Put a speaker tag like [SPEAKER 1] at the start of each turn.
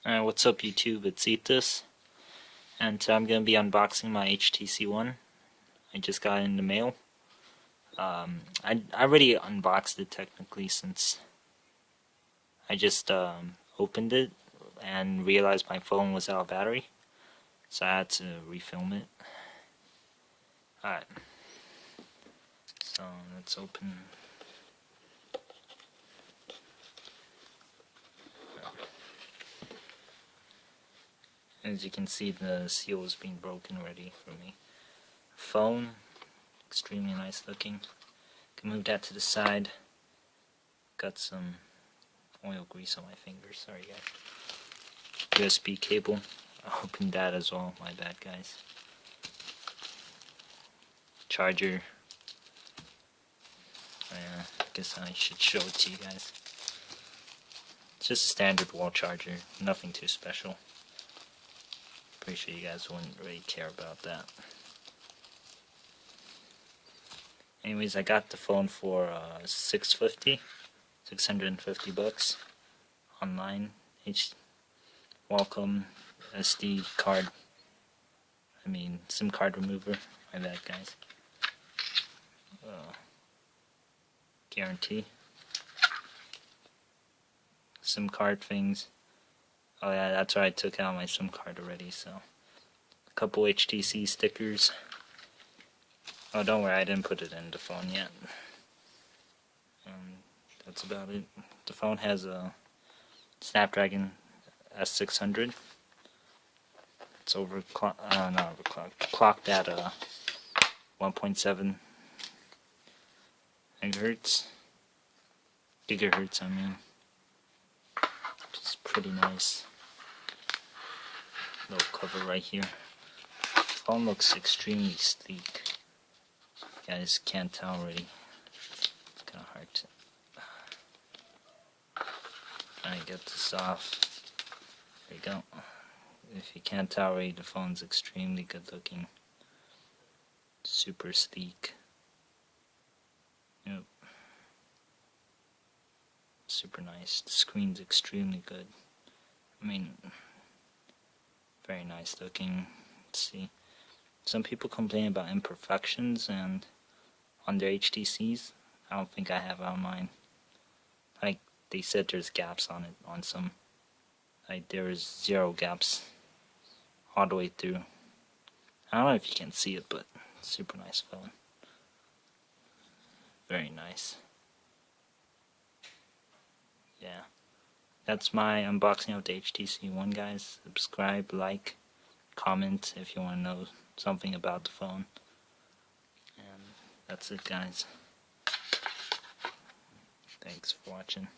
[SPEAKER 1] What's up YouTube, it's Ethos, and I'm going to be unboxing my HTC One. I just got it in the mail. I already unboxed it technically since I just opened it and realized my phone was out of battery, so I had to refilm it. Alright, so let's open. As you can see, the seal is being broken already for me. Phone, extremely nice looking. Can move that to the side. Got some oil grease on my fingers, sorry guys. USB cable, I opened that as well, my bad guys. Charger, I guess I should show it to you guys. It's just a standard wall charger, nothing too special. Pretty sure you guys wouldn't really care about that. Anyways, I got the phone for $650 bucks online. Welcome SD card. SIM card remover. My bad, guys. Guarantee. SIM card things. Oh yeah, that's why I took out my SIM card already. So, a couple HTC stickers. Oh, don't worry, I didn't put it in the phone yet. That's about it. The phone has a Snapdragon S600. It's clocked at 1.7 gigahertz. Which is pretty nice. Little cover right here. Phone looks extremely sleek. You guys can't tell already. It's kind of hard to get this off. There you go. If you can't tell already, the phone's extremely good looking. Super sleek. Yep. Super nice. The screen's extremely good. Very nice looking. Let's see. Some people complain about imperfections and on their HTCs. I don't think I have on mine. They said there's gaps on it on some. There's 0 gaps all the way through. I don't know if you can see it, but super nice phone. Very nice. Yeah. That's my unboxing of the HTC One, guys. Subscribe, like, comment if you want to know something about the phone. And that's it, guys. Thanks for watching.